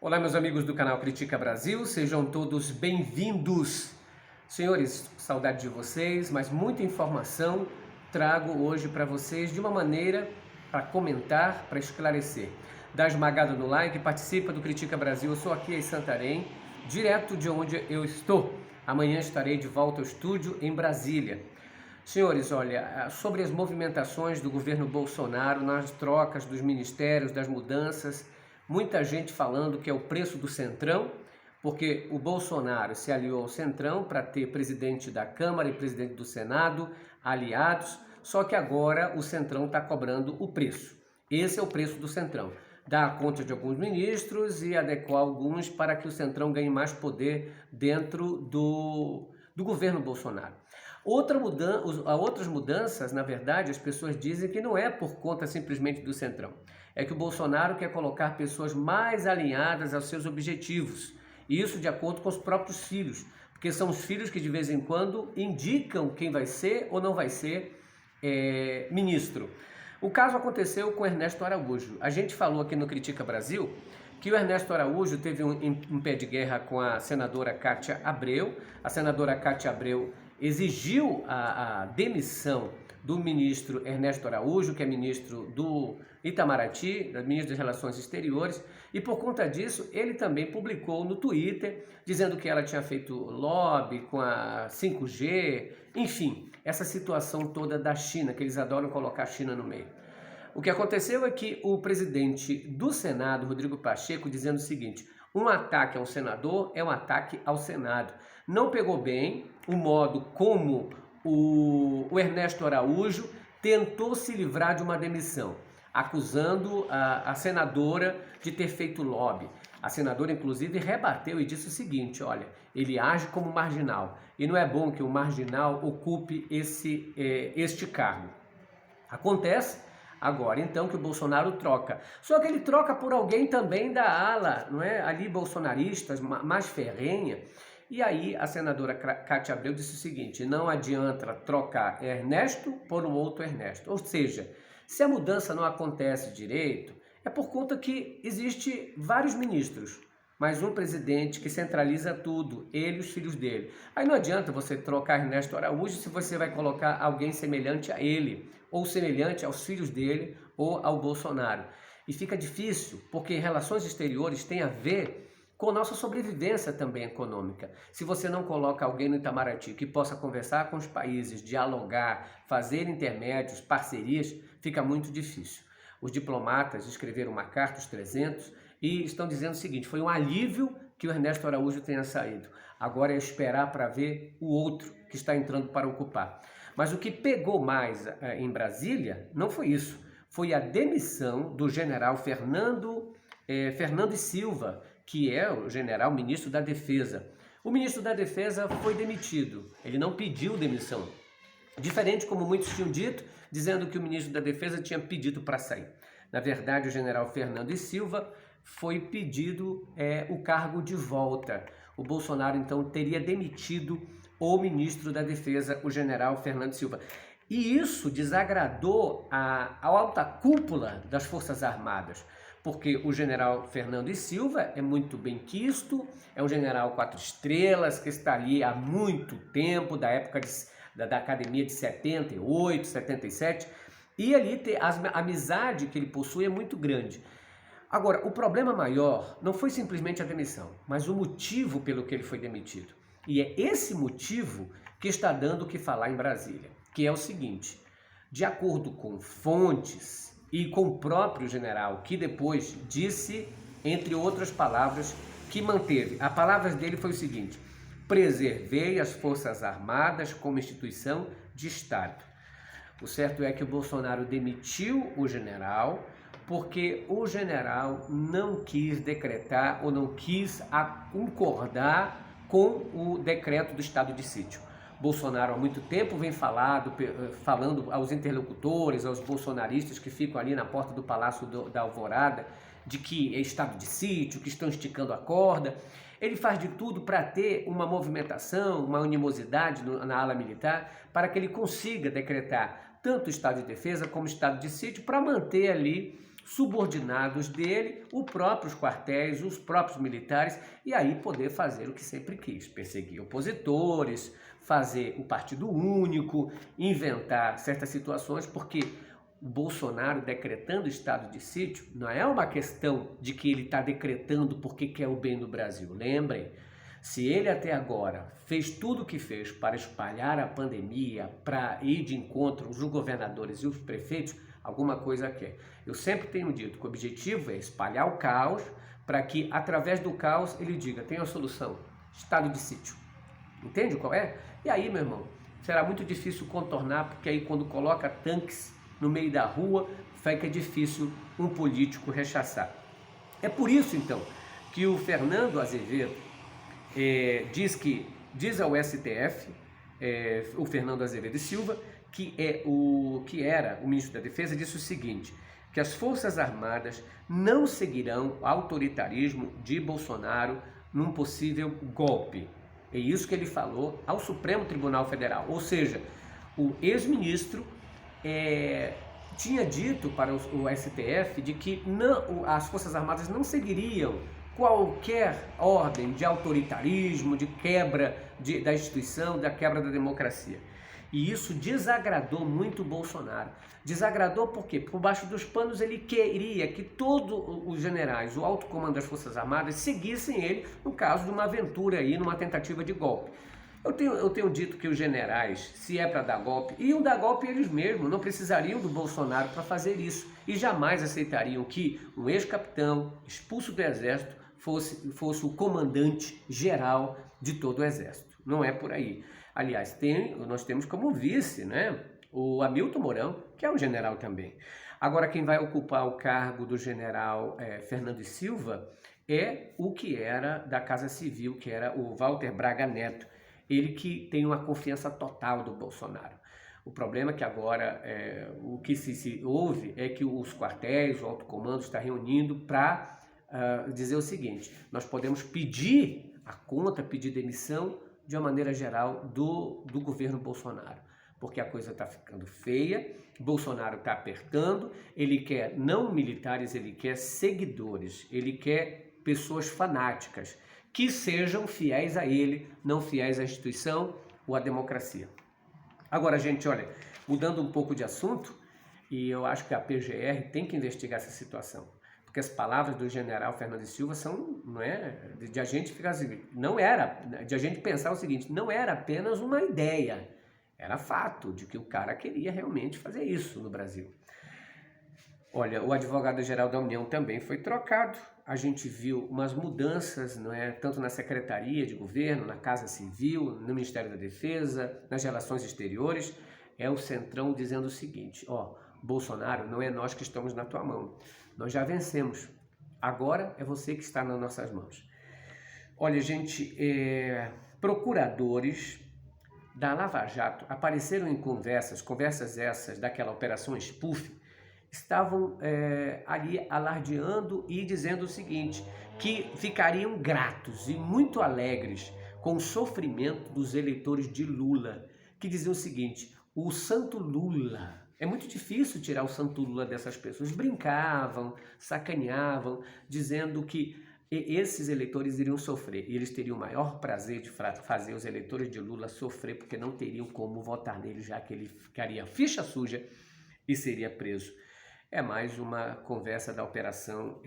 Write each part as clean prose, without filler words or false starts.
Olá, meus amigos do canal Critica Brasil, sejam todos bem-vindos. Senhores, saudade de vocês, mas muita informação trago hoje para vocês de uma maneira para comentar, para esclarecer. Dá esmagada no like, participa do Critica Brasil. Eu sou aqui em Santarém, direto de onde eu estou. Amanhã estarei de volta ao estúdio em Brasília. Senhores, olha, sobre as movimentações do governo Bolsonaro nas trocas dos ministérios, das mudanças, muita gente falando que é o preço do Centrão, porque o Bolsonaro se aliou ao Centrão para ter presidente da Câmara e presidente do Senado aliados, só que agora o Centrão está cobrando o preço. Esse é o preço do Centrão. Dar conta de alguns ministros e adequar alguns para que o Centrão ganhe mais poder dentro do governo Bolsonaro. Outras mudanças, na verdade, as pessoas dizem que não é por conta simplesmente do Centrão. É que o Bolsonaro quer colocar pessoas mais alinhadas aos seus objetivos. E isso de acordo com os próprios filhos. Porque são os filhos que de vez em quando indicam quem vai ser ou não vai ser ministro. O caso aconteceu com Ernesto Araújo. A gente falou aqui no Critica Brasil que o Ernesto Araújo teve um pé de guerra com a senadora Cátia Abreu. A senadora Cátia Abreu exigiu a demissão do ministro Ernesto Araújo, que é ministro do Itamaraty, ministro das Relações Exteriores, e por conta disso ele também publicou no Twitter, dizendo que ela tinha feito lobby com a 5G, enfim, essa situação toda da China, que eles adoram colocar a China no meio. O que aconteceu é que o presidente do Senado, Rodrigo Pacheco, dizendo o seguinte: um ataque a um senador é um ataque ao Senado. Não pegou bem o modo como o Ernesto Araújo tentou se livrar de uma demissão, acusando a senadora de ter feito lobby. A senadora, inclusive, rebateu e disse o seguinte: olha, ele age como marginal e não é bom que o marginal ocupe este cargo. Acontece agora, então, que o Bolsonaro troca. Só que ele troca por alguém também da ala, não é? Ali bolsonaristas, mais ferrenha. E aí a senadora Cátia Abreu disse o seguinte: não adianta trocar Ernesto por um outro Ernesto. Ou seja, se a mudança não acontece direito, é por conta que existe vários ministros, mas um presidente que centraliza tudo, ele e os filhos dele. Aí não adianta você trocar Ernesto Araújo se você vai colocar alguém semelhante a ele, ou semelhante aos filhos dele, ou ao Bolsonaro. E fica difícil, porque relações exteriores têm a ver com nossa sobrevivência também econômica. Se você não coloca alguém no Itamaraty que possa conversar com os países, dialogar, fazer intermédios, parcerias, fica muito difícil. Os diplomatas escreveram uma carta, os 300, e estão dizendo o seguinte: foi um alívio que o Ernesto Araújo tenha saído. Agora é esperar para ver o outro que está entrando para ocupar. Mas o que pegou mais em Brasília não foi isso. Foi a demissão do general Fernando e Silva, que é o general ministro da Defesa. O ministro da Defesa foi demitido. Ele não pediu demissão. Diferente como muitos tinham dito, dizendo que o ministro da Defesa tinha pedido para sair. Na verdade, o general Fernando e Silva foi pedido o cargo de volta. O Bolsonaro, então, teria demitido o ministro da Defesa, o general Fernando Silva. E isso desagradou a alta cúpula das Forças Armadas, porque o general Fernando e Silva é muito bem quisto, é um general 4 estrelas, que está ali há muito tempo, da época da academia de 78, 77, e ali a amizade que ele possui é muito grande. Agora, o problema maior não foi simplesmente a demissão, mas o motivo pelo que ele foi demitido. E é esse motivo que está dando o que falar em Brasília, que é o seguinte: de acordo com fontes e com o próprio general, que depois disse, entre outras palavras, que manteve. A palavra dele foi o seguinte: preservei as Forças Armadas como instituição de Estado. O certo é que o Bolsonaro demitiu o general porque o general não quis decretar ou não quis concordar com o decreto do estado de sítio. Bolsonaro há muito tempo vem falando aos interlocutores, aos bolsonaristas que ficam ali na porta do Palácio da Alvorada, de que é estado de sítio, que estão esticando a corda. Ele faz de tudo para ter uma movimentação, uma animosidade na ala militar, para que ele consiga decretar tanto o estado de defesa como o estado de sítio, para manter ali subordinados dele, os próprios quartéis, os próprios militares, e aí poder fazer o que sempre quis, perseguir opositores, fazer o partido único, inventar certas situações, porque o Bolsonaro decretando estado de sítio não é uma questão de que ele está decretando porque quer o bem do Brasil. Lembrem, se ele até agora fez tudo o que fez para espalhar a pandemia, para ir de encontro aos governadores e os prefeitos, alguma coisa quer. Eu sempre tenho dito que o objetivo é espalhar o caos para que, através do caos, ele diga, tem a solução, estado de sítio. Entende qual é? E aí, meu irmão, será muito difícil contornar, porque aí quando coloca tanques no meio da rua, fica difícil um político rechaçar. É por isso, então, que o Fernando Azevedo diz ao STF, o Fernando Azevedo e Silva, que era o ministro da Defesa, disse o seguinte, que as Forças Armadas não seguirão o autoritarismo de Bolsonaro num possível golpe. É isso que ele falou ao Supremo Tribunal Federal. Ou seja, o ex-ministro tinha dito para o STF de que as Forças Armadas não seguiriam qualquer ordem de autoritarismo, de quebra da instituição, da quebra da democracia. E isso desagradou muito o Bolsonaro. Desagradou porque, por baixo dos panos, ele queria que todos os generais, o alto comando das Forças Armadas, seguissem ele no caso de uma aventura aí, numa tentativa de golpe. Eu tenho dito que os generais, se é para dar golpe, iam dar golpe eles mesmos, não precisariam do Bolsonaro para fazer isso. E jamais aceitariam que um ex-capitão expulso do Exército fosse o comandante geral de todo o Exército. Não é por aí. Aliás, nós temos como vice, né, o Hamilton Mourão, que é um general também. Agora, quem vai ocupar o cargo do general Fernando Silva é o que era da Casa Civil, que era o Walter Braga Neto. Ele que tem uma confiança total do Bolsonaro. O problema é que agora o que se ouve é que os quartéis, o alto comando está reunindo para dizer o seguinte, nós podemos pedir a conta, pedir demissão de uma maneira geral do governo Bolsonaro, porque a coisa está ficando feia, Bolsonaro está apertando, ele quer não militares, ele quer seguidores, ele quer pessoas fanáticas, que sejam fiéis a ele, não fiéis à instituição ou à democracia. Agora, gente, olha, mudando um pouco de assunto, e eu acho que a PGR tem que investigar essa situação, porque as palavras do general Fernando Silva são, não é, de a gente ficar assim, não era, de a gente pensar o seguinte, não era apenas uma ideia, era fato de que o cara queria realmente fazer isso no Brasil. Olha, o advogado-geral da União também foi trocado. A gente viu umas mudanças, não é, tanto na Secretaria de Governo, na Casa Civil, no Ministério da Defesa, nas relações exteriores. É o Centrão dizendo o seguinte, Bolsonaro, não é nós que estamos na tua mão. Nós já vencemos. Agora é você que está nas nossas mãos. Olha, gente, procuradores da Lava Jato apareceram em conversas essas daquela operação Spoof, estavam ali alardeando e dizendo o seguinte, que ficariam gratos e muito alegres com o sofrimento dos eleitores de Lula, que diziam o seguinte, o santo Lula, é muito difícil tirar o santo Lula dessas pessoas, brincavam, sacaneavam, dizendo que esses eleitores iriam sofrer, e eles teriam o maior prazer de fazer os eleitores de Lula sofrer, porque não teriam como votar nele, já que ele ficaria ficha suja e seria preso. É mais uma conversa da operação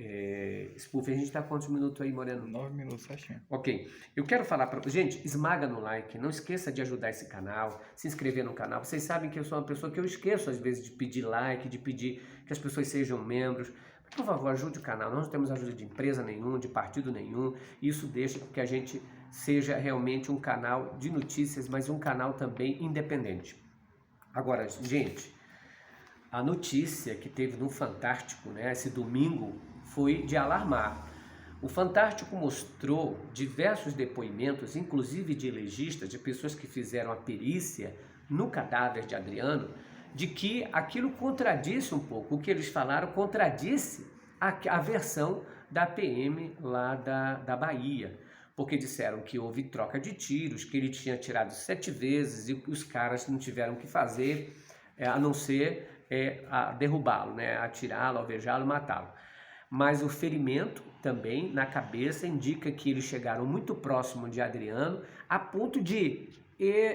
Spoof. A gente está quantos minutos aí, Moreno? 9 minutos, certinho. Ok. Eu quero falar para... Gente, esmaga no like. Não esqueça de ajudar esse canal, se inscrever no canal. Vocês sabem que eu sou uma pessoa que eu esqueço, às vezes, de pedir like, de pedir que as pessoas sejam membros. Por favor, ajude o canal. Nós não temos ajuda de empresa nenhuma, de partido nenhum. Isso deixa com que a gente seja realmente um canal de notícias, mas um canal também independente. Agora, gente... A notícia que teve no Fantástico, né, esse domingo, foi de alarmar. O Fantástico mostrou diversos depoimentos, inclusive de legistas, de pessoas que fizeram a perícia no cadáver de Adriano, de que aquilo contradisse um pouco, o que eles falaram contradisse a versão da PM lá da Bahia, porque disseram que houve troca de tiros, que ele tinha tirado 7 vezes e que os caras não tiveram que fazer, a não ser a derrubá-lo, né? Atirá-lo, alvejá-lo, matá-lo. Mas o ferimento também na cabeça indica que eles chegaram muito próximo de Adriano a ponto de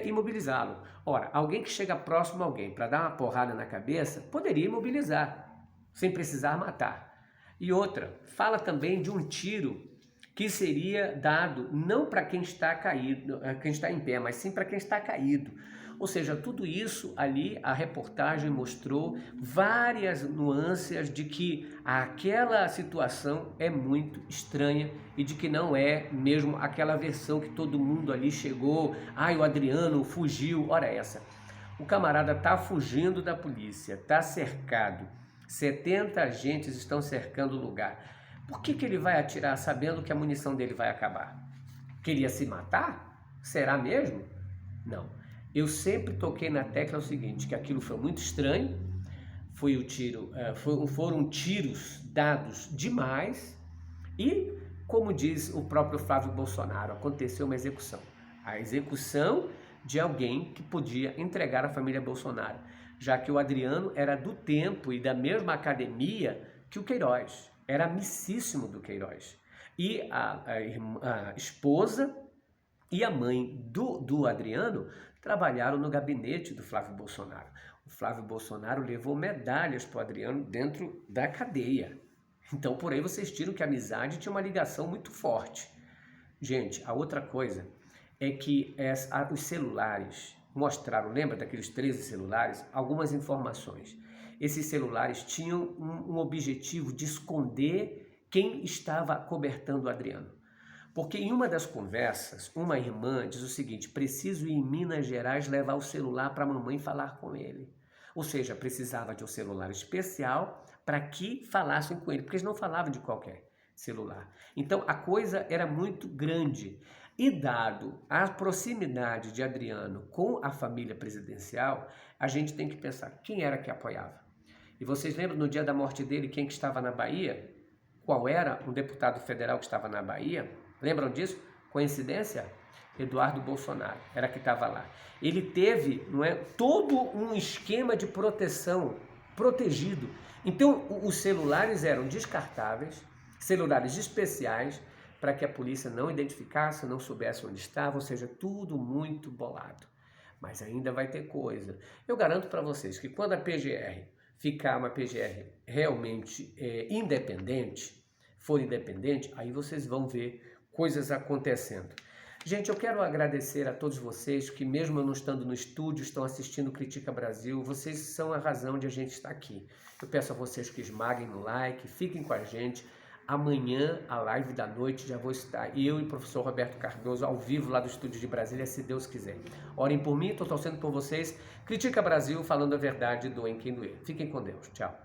imobilizá-lo. Ora, alguém que chega próximo a alguém para dar uma porrada na cabeça poderia imobilizar, sem precisar matar. E outra, fala também de um tiro que seria dado não para quem está caído, quem está em pé, mas sim para quem está caído. Ou seja, tudo isso ali a reportagem mostrou várias nuances de que aquela situação é muito estranha e de que não é mesmo aquela versão que todo mundo ali chegou, o Adriano fugiu, ora essa. O camarada está fugindo da polícia, está cercado, 70 agentes estão cercando o lugar. Por que ele vai atirar sabendo que a munição dele vai acabar? Queria se matar? Será mesmo? Não. Eu sempre toquei na tecla o seguinte, que aquilo foi muito estranho, foram tiros dados demais e, como diz o próprio Flávio Bolsonaro, aconteceu uma execução. A execução de alguém que podia entregar a família Bolsonaro, já que o Adriano era do tempo e da mesma academia que o Queiroz, era amicíssimo do Queiroz. E a esposa e a mãe do Adriano trabalharam no gabinete do Flávio Bolsonaro. O Flávio Bolsonaro levou medalhas para o Adriano dentro da cadeia. Então, por aí vocês tiram que a amizade tinha uma ligação muito forte. Gente, a outra coisa é que os celulares mostraram, lembra daqueles 13 celulares? Algumas informações. Esses celulares tinham um objetivo de esconder quem estava acobertando o Adriano. Porque em uma das conversas, uma irmã diz o seguinte: preciso ir em Minas Gerais levar o celular para a mamãe falar com ele. Ou seja, precisava de um celular especial para que falassem com ele, porque eles não falavam de qualquer celular. Então a coisa era muito grande. E dado a proximidade de Adriano com a família presidencial, a gente tem que pensar quem era que apoiava. E vocês lembram no dia da morte dele quem que estava na Bahia? Qual era um deputado federal que estava na Bahia? Lembram disso? Coincidência? Eduardo Bolsonaro era que estava lá. Ele teve, todo um esquema de proteção, protegido. Então, os celulares eram descartáveis, celulares especiais, para que a polícia não identificasse, não soubesse onde estava, ou seja, tudo muito bolado. Mas ainda vai ter coisa. Eu garanto para vocês que quando a PGR ficar uma PGR realmente independente, for independente, aí vocês vão ver coisas acontecendo. Gente, eu quero agradecer a todos vocês que, mesmo eu não estando no estúdio, estão assistindo Critica Brasil. Vocês são a razão de a gente estar aqui. Eu peço a vocês que esmaguem no like, fiquem com a gente. Amanhã, a live da noite, já vou estar eu e o professor Roberto Cardoso ao vivo lá do estúdio de Brasília, se Deus quiser. Orem por mim, estou torcendo por vocês. Critica Brasil, falando a verdade, doem quem doer. Fiquem com Deus. Tchau.